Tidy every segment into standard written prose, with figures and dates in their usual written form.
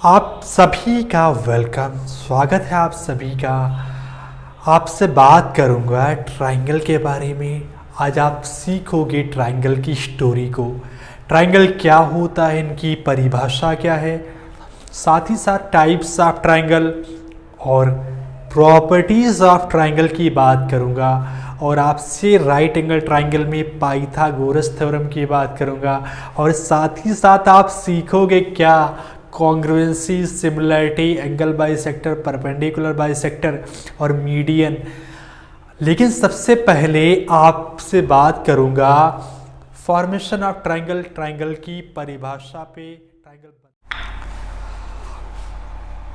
आप सभी का वेलकम, स्वागत है आप सभी का। आपसे बात करूंगा ट्रायंगल के बारे में। आज आप सीखोगे ट्रायंगल की स्टोरी को, ट्रायंगल क्या होता है, इनकी परिभाषा क्या है, साथ ही साथ टाइप्स ऑफ ट्रायंगल और प्रॉपर्टीज़ ऑफ ट्रायंगल की बात करूंगा। और आपसे राइट एंगल ट्रायंगल में पाइथागोरस थ्योरम की बात करूंगा। और साथ ही साथ आप सीखोगे क्या, congruency, similarity, angle bisector, perpendicular bisector और मीडियन। लेकिन सबसे पहले आपसे बात करूंगा फॉर्मेशन ऑफ ट्रायंगल, ट्रायंगल की परिभाषा पे।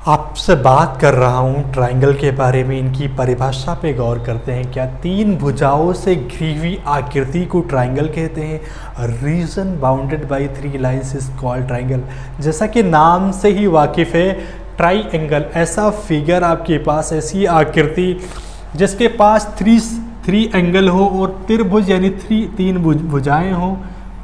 आपसे बात कर रहा हूं ट्रायंगल के बारे में, इनकी परिभाषा पे गौर करते हैं। क्या तीन भुजाओं से घिरी हुई आकृति को ट्रायंगल कहते हैं। Reason bounded by three lines is called triangle. जैसा कि नाम से ही वाकिफ है, ट्रायंगल ऐसा फिगर आपके पास, ऐसी आकृति जिसके पास थ्री एंगल हो और त्रिभुज यानी तीन भुजाएं हो,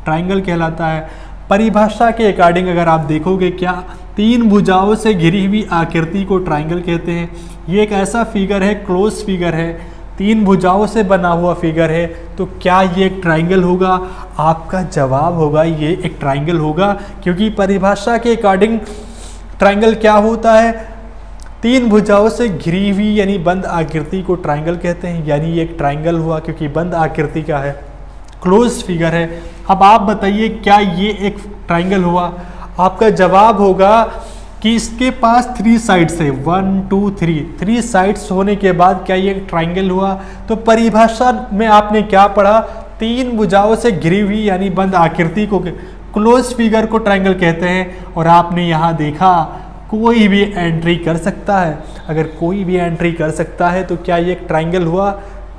ट्रायंगल कहलाता है। परिभाषा के अकॉर्डिंग अगर आप देखोगे, क्या तीन भुजाओं से घिरी हुई आकृति को ट्रायंगल कहते हैं। ये एक ऐसा फिगर है, क्लोज फिगर है, तीन भुजाओं से बना हुआ फिगर है, तो क्या ये एक ट्रायंगल होगा? आपका जवाब होगा ये एक ट्रायंगल होगा, क्योंकि परिभाषा के अकॉर्डिंग ट्रायंगल क्या होता है, तीन भुजाओं से घिरी हुई यानी बंद आकृति को ट्रायंगल कहते हैं। यानी ये एक ट्रायंगल हुआ क्योंकि बंद आकृति का है, क्लोज फिगर है। अब आप बताइए क्या ये एक ट्रायंगल हुआ? आपका जवाब होगा कि इसके पास थ्री साइड्स है, 1 2 3, थ्री साइड्स होने के बाद क्या ये एक ट्रायंगल हुआ? तो परिभाषा में आपने क्या पढ़ा, तीन भुजाओं से घिरी हुई यानी बंद आकृति को, क्लोज फिगर को ट्रायंगल कहते हैं। और आपने यहाँ देखा कोई भी एंट्री कर सकता है। अगर कोई भी एंट्री कर सकता है तो क्या ये एक ट्रायंगल हुआ?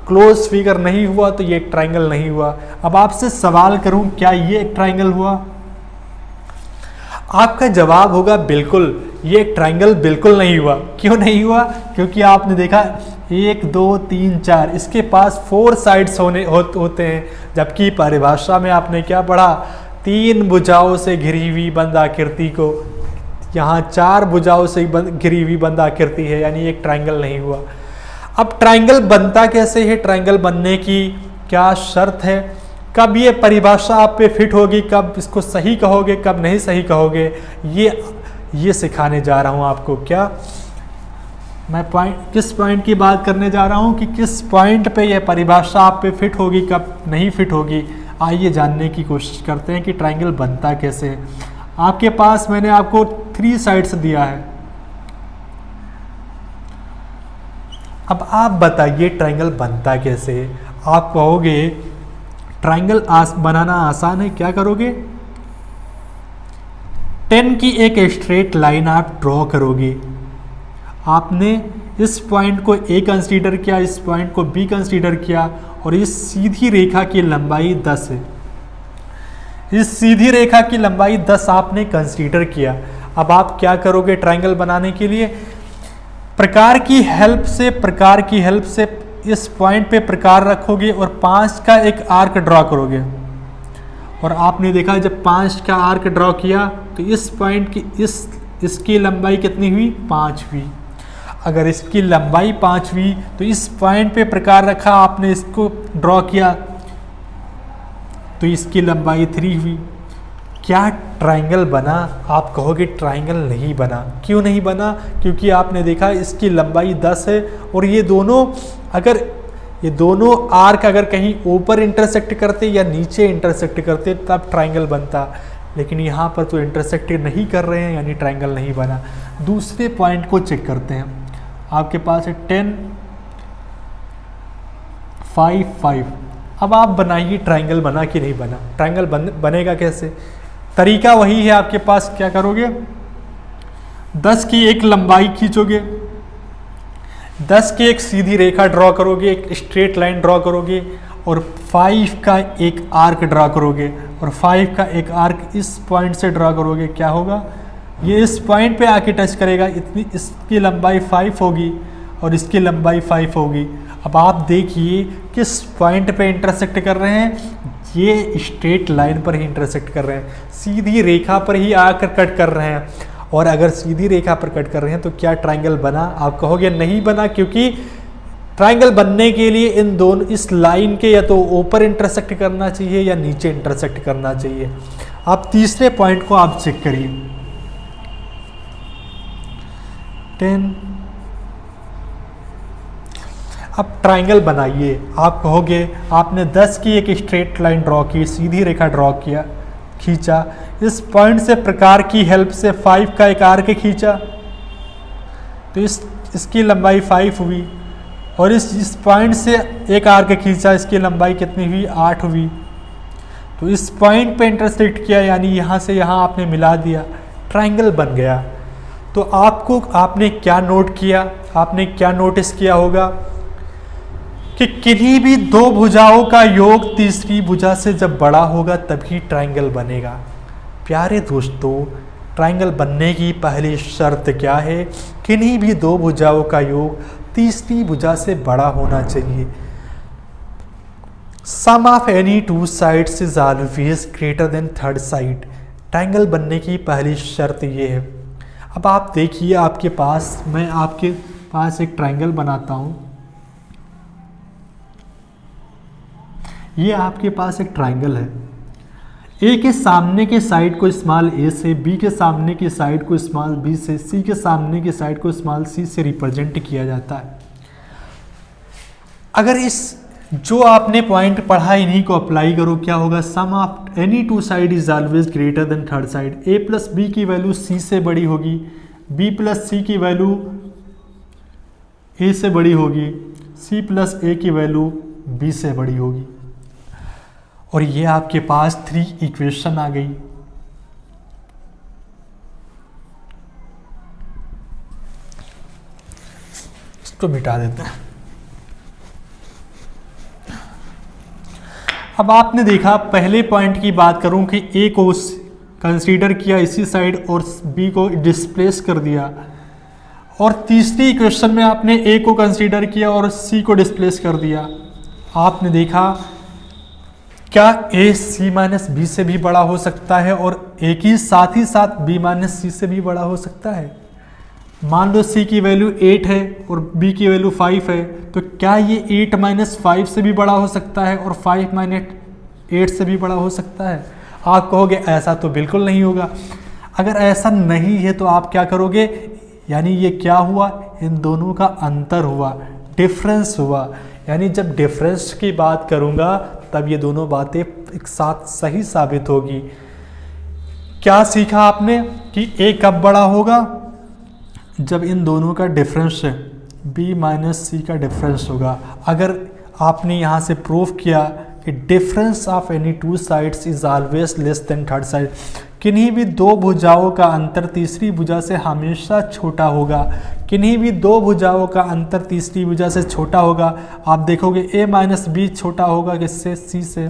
क्लोज फिगर नहीं हुआ तो ये एक ट्रायंगल नहीं हुआ। अब आपसे सवाल करूं, क्या ये एक ट्रायंगल हुआ? आपका जवाब होगा बिल्कुल, ये एक ट्रायंगल बिल्कुल नहीं हुआ। क्यों नहीं हुआ? क्योंकि आपने देखा 1 2 3 4, इसके पास 4 साइड्स होते हैं, जबकि परिभाषा में आपने क्या पढ़ा, तीन भुजाओं से घिरी हुई बंद आकृति को, यहाँ 4 भुजाओं से घिरी हुई बंद आकृति है, यानी एक ट्रायंगल नहीं हुआ। अब ट्रायंगल बनता कैसे है, ट्रायंगल बनने की क्या शर्त है, कब ये परिभाषा आप पे फिट होगी, कब इसको सही कहोगे, कब नहीं सही कहोगे, ये सिखाने जा रहा हूँ आपको। क्या मैं किस पॉइंट की बात करने जा रहा हूँ कि किस पॉइंट पे ये परिभाषा आप पे फिट होगी, कब नहीं फिट होगी। आइए जानने की कोशिश करते हैं कि ट्रायंगल बनता कैसे है। आपके पास मैंने आपको 3 साइड्स दिया है। अब आप बताइए ट्रायंगल बनता कैसे है। आप कहोगे ट्रायंगल बनाना आसान है, क्या करोगे, 10 की एक स्ट्रेट लाइन आप ड्रॉ करोगे। आपने इस पॉइंट को A कंसीडर किया, इस पॉइंट को B कंसीडर किया, और इस सीधी रेखा की लंबाई 10 है। इस सीधी रेखा की लंबाई 10 आपने कंसीडर किया। अब आप क्या करोगे ट्रायंगल बनाने के लिए, प्रकार की हेल्प से इस पॉइंट पे प्रकार रखोगे और 5 का एक आर्क ड्रॉ करोगे। और आपने देखा जब 5 का आर्क ड्रॉ किया तो इस पॉइंट की इसकी लंबाई कितनी हुई, 5 हुई। अगर इसकी लंबाई 5 हुई तो इस पॉइंट पे प्रकार रखा, आपने इसको ड्रॉ किया तो इसकी लंबाई 3 हुई। क्या ट्रायंगल बना? आप कहोगे ट्रायंगल नहीं बना। क्यों नहीं बना? क्योंकि आपने देखा इसकी लंबाई 10 है और ये दोनों आर्क अगर कहीं ऊपर इंटरसेक्ट करते या नीचे इंटरसेक्ट करते तब ट्रायंगल बनता, लेकिन यहाँ पर तो इंटरसेक्ट नहीं कर रहे हैं, यानी ट्रायंगल नहीं बना। दूसरे पॉइंट को चेक करते हैं। आपके पास है 10 5 5। अब आप बनाइए ट्रायंगल बना कि नहीं बना। ट्रायंगल बनेगा कैसे? तरीका वही है आपके पास। क्या करोगे, 10 की एक लंबाई खींचोगे, 10 की एक सीधी रेखा ड्रॉ करोगे, एक स्ट्रेट लाइन ड्रॉ करोगे, और 5 का एक आर्क ड्रॉ करोगे, और 5 का एक आर्क इस पॉइंट से ड्रॉ करोगे। क्या होगा, ये इस पॉइंट पे आके टच करेगा, इसकी लंबाई 5 होगी और इसकी लंबाई 5 होगी। अब आप देखिए किस पॉइंट पे इंटरसेक्ट कर रहे हैं, ये स्ट्रेट लाइन पर ही इंटरसेक्ट कर रहे हैं, सीधी रेखा पर ही आकर कट कर रहे हैं। और अगर सीधी रेखा पर कट कर रहे हैं तो क्या ट्राइंगल बना? आप कहोगे नहीं बना, क्योंकि ट्राइंगल बनने के लिए इन दोनों इस लाइन के या तो ऊपर इंटरसेक्ट करना चाहिए या नीचे इंटरसेक्ट करना चाहिए। आप तीसरे पॉइंट को आप चेक करिए, 10। अब ट्राइंगल बनाइए। आप कहोगे आपने 10 की एक स्ट्रेट लाइन ड्रॉ की, सीधी रेखा ड्रॉ किया, खींचा, इस पॉइंट से प्रकार की हेल्प से 5 का एक आर्क खींचा, तो इसकी लंबाई 5 हुई, और इस पॉइंट से एक आर्क खींचा, इसकी लंबाई कितनी हुई? 8 हुई। तो इस पॉइंट पे इंटरसेक्ट किया, यानी यहाँ से यहाँ आपने मिला दिया, ट्राइंगल बन गया। तो आपने क्या नोट किया? आपने क्या नोटिस किया होगा कि किन्हीं भी दो भुजाओं का योग तीसरी भुजा से जब बड़ा होगा तभी ट्राइंगल बनेगा। प्यारे दोस्तों, ट्राइंगल बनने की पहली शर्त क्या है? किन्हीं भी दो भुजाओं का योग तीसरी भुजा से बड़ा होना चाहिए। Sum of any two sides is always greater than third side. Triangle बनने की पहली शर्त ये है। अब आप देखिए, मैं आपके पास एक ट्राइंगल बनाता हूं। ये आपके पास एक ट्राइंगल है। ए के सामने के साइड को स्मॉल ए से, बी के सामने की साइड को स्मॉल बी से, सी के सामने की साइड को स्मॉल सी से रिप्रेजेंट किया जाता है। अगर इस जो आपने पॉइंट पढ़ा इन्हीं को अप्लाई करो, क्या होगा? Sum of any two side is always greater than third side. A plus B की वैल्यू सी से बड़ी होगी, बी प्लस सी की वैल्यू ए से बड़ी होगी, सी प्लस ए की वैल्यू बी से बड़ी होगी। और ये आपके पास 3 इक्वेशन आ गई। इसको मिटा देते हैं। अब आपने देखा, पहले पॉइंट की बात करूं कि ए को कंसीडर किया इसी साइड और बी को डिस्प्लेस कर दिया, और तीसरी इक्वेशन में आपने ए को कंसीडर किया और सी को डिस्प्लेस कर दिया। आपने देखा क्या ए सी माइनस बी से भी बड़ा हो सकता है और ए की साथ ही साथ बी माइनस सी से भी बड़ा हो सकता है। मान लो सी की वैल्यू 8 है और बी की वैल्यू 5 है, तो क्या ये 8 माइनस 5 से भी बड़ा हो सकता है और 5 माइनस 8 से भी बड़ा हो सकता है? आप कहोगे ऐसा तो बिल्कुल नहीं होगा। अगर ऐसा नहीं है तो आप क्या करोगे? यानी ये क्या हुआ? इन दोनों का अंतर हुआ, डिफरेंस हुआ। यानी जब डिफरेंस की बात करूँगा तब ये दोनों बातें एक साथ सही साबित होगी। क्या सीखा आपने कि ए कब बड़ा होगा? जब इन दोनों का डिफरेंस है, b माइनस सी का डिफरेंस होगा। अगर आपने यहाँ से प्रूव किया कि difference of any two sides is always less than third side, किन्हीं भी दो भुजाओं का अंतर तीसरी भुजा से हमेशा छोटा होगा, किन्हीं भी दो भुजाओं का अंतर तीसरी भुजा से छोटा होगा। आप देखोगे a माइनस बी छोटा होगा किससे? c से।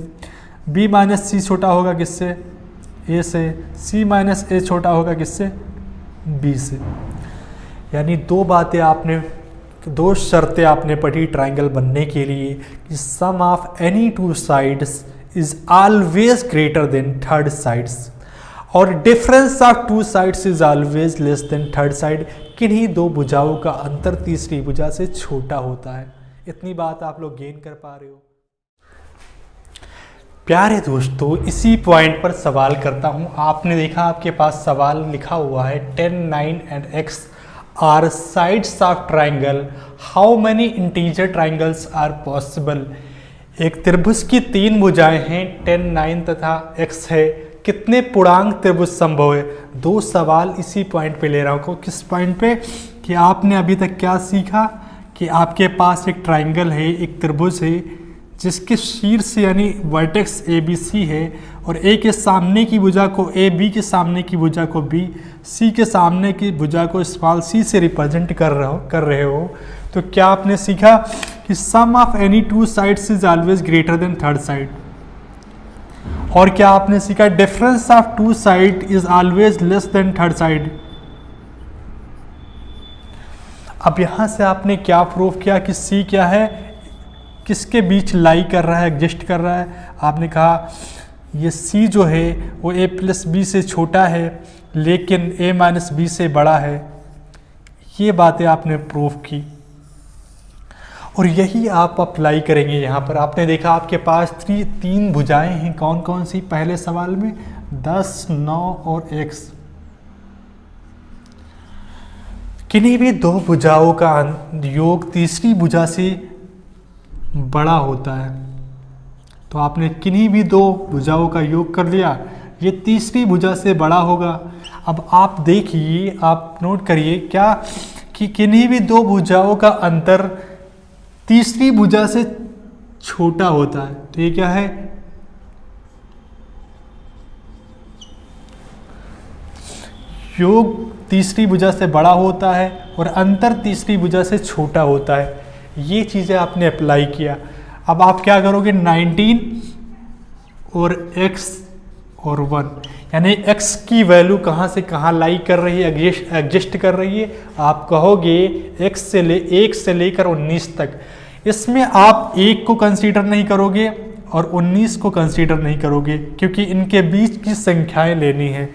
b माइनस सी छोटा होगा किससे? a से। c माइनस ए छोटा होगा किससे? b से। यानी दो शर्तें आपने पढ़ी ट्राइंगल बनने के लिए कि sum of any two sides is always greater than third sides और difference of two sides is always less than third side. किन्हीं दो भुजाओं का अंतर तीसरी भुजा से छोटा होता है। इतनी बात आप लोग गेन कर पा रहे हो? प्यारे दोस्तों, इसी पॉइंट पर सवाल करता हूं। आपने देखा आपके पास सवाल लिखा हुआ है 10, 9 and x are sides of triangle, how many integer triangles are possible. एक त्रिभुज की 3 भुजाएं हैं, 10, 9 तथा x है। कितने पूर्णांक त्रिभुज संभव है? 2 सवाल इसी पॉइंट पे ले रहा हूँ। किस पॉइंट पे? कि आपने अभी तक क्या सीखा कि आपके पास एक ट्राइंगल है, एक त्रिभुज है जिसके शीर्ष यानी वर्टेक्स ABC है और A के सामने की भुजा को A, B के सामने की भुजा को B, C के सामने की भुजा को स्मॉल c से रिप्रेजेंट कर रहे हो। तो क्या आपने सीखा कि sum of any two sides is always greater than third side. और क्या आपने सीखा difference of two side is always less than third side. अब यहां से आपने क्या प्रूव किया कि C क्या है, किसके बीच लाई कर रहा है, एग्जिस्ट कर रहा है। आपने कहा ये C जो है वो A प्लस बी से छोटा है, लेकिन a माइनस बी से बड़ा है। ये बातें आपने प्रूफ की और यही आप अप्लाई करेंगे यहाँ पर। आपने देखा आपके पास तीन भुजाएं हैं, कौन कौन सी? पहले सवाल में 10, 9 और x। किन्हीं भी दो भुजाओं का योग तीसरी भुजा से बड़ा होता है। तो आपने किन्हीं भी दो भुजाओं का योग कर लिया, ये तीसरी भुजा से बड़ा होगा। अब आप देखिए, आप नोट करिए क्या कि किन्हीं भी दो भुजाओं का अंतर तीसरी भुजा से छोटा होता है। तो ये क्या है? योग तीसरी भुजा से बड़ा होता है और अंतर तीसरी भुजा से छोटा होता है। ये चीज़ें आपने अप्लाई किया। अब आप क्या करोगे? 19 और x और 1, यानी x की वैल्यू कहाँ से कहाँ लाई कर रही है, एग्जिस्ट कर रही है। आप कहोगे x से 1 से लेकर 19 तक। इसमें आप 1 को कंसीडर नहीं करोगे और 19 को कंसीडर नहीं करोगे, क्योंकि इनके बीच की संख्याएं लेनी है।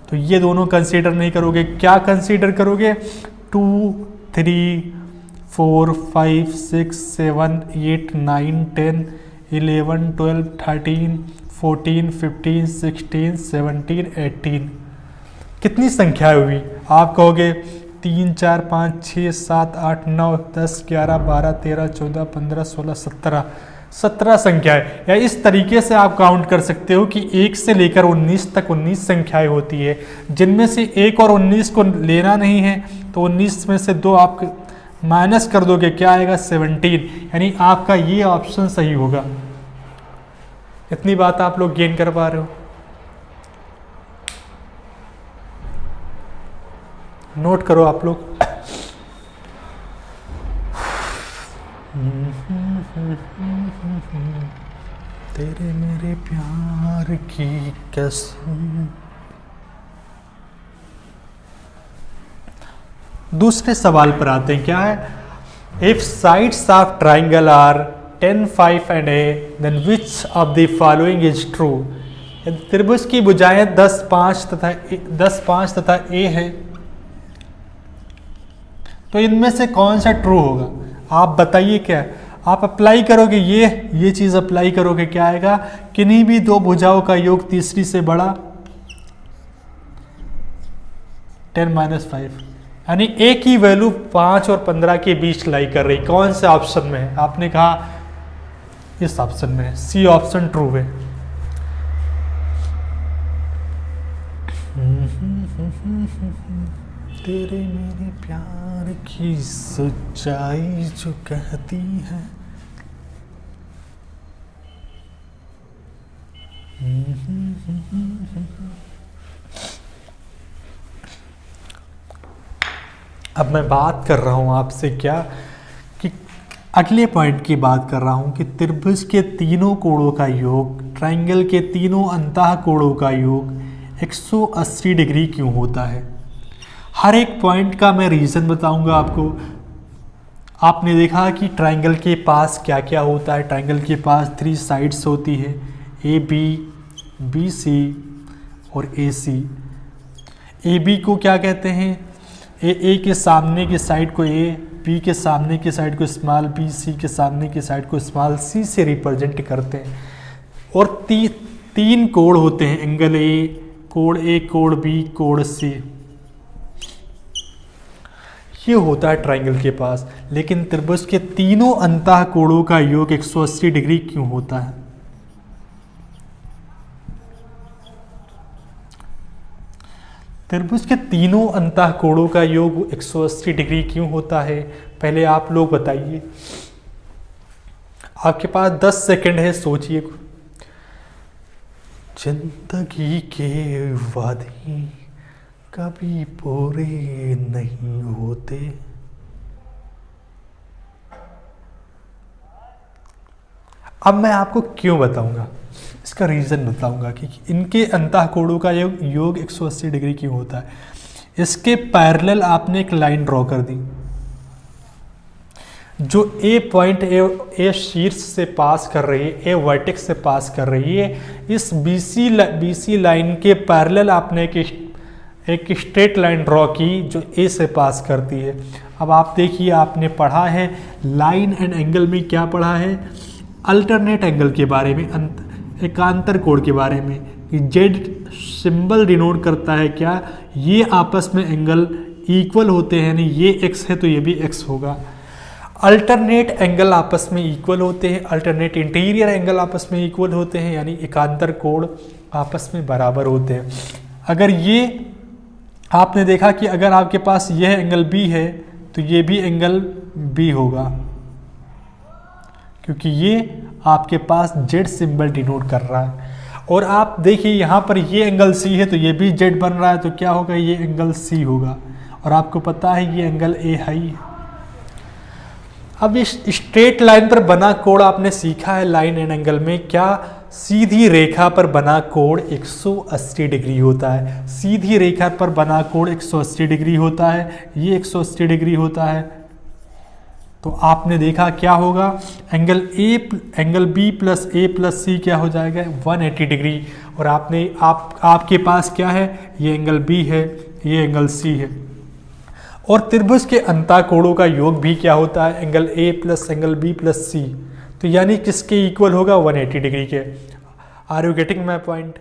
तो ये दोनों कंसीडर नहीं करोगे। क्या कंसीडर करोगे? 2, 3, 4, 5, 6, 7, 8, 9, 10, 11, 12, 13, 14, 15, 16, 17, 18। कितनी संख्याएं हुई? आप कहोगे 3, 4, 5, 6, 7, 8, 9, 10, 11, 12, 13, 14, 15, 16, 17 संख्याएं। या इस तरीके से आप काउंट कर सकते हो कि 1 से लेकर 19 तक 19 संख्याएं होती है, जिनमें से 1 और 19 को लेना नहीं है। तो 19 में से 2 आप माइनस कर दोगे, क्या आएगा? 17। यानी आपका ये ऑप्शन सही होगा। इतनी बात आप लोग गेन कर पा रहे हो? नोट करो आप लोग। तेरे मेरे प्यार की कसम। दूसरे सवाल पर आते हैं। क्या है? If sides of triangle are 10, 5 and a, then which of the following is true? त्रिभुज की भुजाएं 10, 5 तथा a है, तो इनमें से कौन सा ट्रू होगा? आप बताइए। क्या आप अप्लाई करोगे? ये चीज अप्लाई करोगे, क्या आएगा? किन्हीं भी दो भुजाओं का योग तीसरी से बड़ा 10 - 5, यानी a की वैल्यू 5 और 15 के बीच लाई कर रही। कौन से ऑप्शन में है? आपने कहा इस ऑप्शन में है। सी ऑप्शन ट्रू है। तेरे मेरे प्यार की सच्चाई जो कहती है। अब मैं बात कर रहा हूं आपसे क्या कि अगले पॉइंट की बात कर रहा हूं कि त्रिभुज के तीनों कोणों का योग, ट्रायंगल के तीनों अंतः कोणों का योग 180 डिग्री क्यों होता है। हर एक पॉइंट का मैं रीज़न बताऊंगा आपको। आपने देखा कि ट्रायंगल के पास क्या क्या होता है। ट्रायंगल के पास 3 साइड्स होती है, ए बी, बी सी और ए सी। ए बी को क्या कहते हैं? ए के सामने की साइड को ए, बी के सामने की साइड को स्मॉल बी, सी के सामने की साइड को स्मॉल सी से रिप्रेजेंट करते हैं। और तीन कोण होते हैं, एंगल ए, कोण बी, कोण सी। ये होता है ट्रायंगल के पास। लेकिन त्रिभुज के तीनों अंतः कोणों का योग 180 डिग्री क्यों होता है? त्रिभुज के तीनों अंतः कोणों का योग 180 डिग्री क्यों होता है? पहले आप लोग बताइए। आपके पास 10 सेकंड है, सोचिए। जिंदगी के वादे कभी पूरे नहीं होते। अब मैं आपको क्यों बताऊंगा, इसका रीज़न बताऊंगा कि इनके अंतः कोणों का योग 180 डिग्री क्यों होता है। इसके पैरेलल आपने एक लाइन ड्रॉ कर दी जो ए पॉइंट ए शीर्ष से पास कर रही है, ए वर्टेक्स से पास कर रही है। इस बीसी लाइन के पैरेलल आपने एक स्ट्रेट लाइन ड्रॉ की जो ए से पास करती है। अब आप देखिए, आपने पढ़ा है लाइन एंड एंगल में, क्या पढ़ा है? अल्टरनेट एंगल के बारे में, एकांतर कोण के बारे में। जेड सिंबल डिनोट करता है क्या? ये आपस में एंगल इक्वल होते हैं, नहीं ये एक्स है तो ये भी एक्स होगा। अल्टरनेट एंगल आपस में इक्वल होते हैं, अल्टरनेट इंटीरियर एंगल आपस में इक्वल होते हैं, यानी एकांतर कोण आपस में बराबर होते हैं। अगर ये आपने देखा कि अगर आपके पास यह एंगल बी है तो ये भी एंगल बी होगा, क्योंकि ये आपके पास जेड सिंबल डिनोट कर रहा है। और आप देखिए यहाँ पर ये एंगल सी है तो ये भी जेड बन रहा है, तो क्या होगा? ये एंगल सी होगा। और आपको पता है ये एंगल ए है। अब इस स्ट्रेट लाइन पर बना कोण आपने सीखा है लाइन एंड एंगल में, क्या सीधी रेखा पर बना कोण 180 डिग्री होता है। सीधी रेखा पर बना कोण 180 डिग्री होता है, ये 180 डिग्री होता है। तो आपने देखा क्या होगा? एंगल बी प्लस ए प्लस सी क्या हो जाएगा? 180 डिग्री। और आपके पास क्या है? ये एंगल बी है, ये एंगल सी है। और त्रिभुज के अंतःकोणों का योग भी क्या होता है? Angle A plus angle B plus C. तो यानी किसके इक्वल होगा? 180 डिग्री के। Are you getting my point?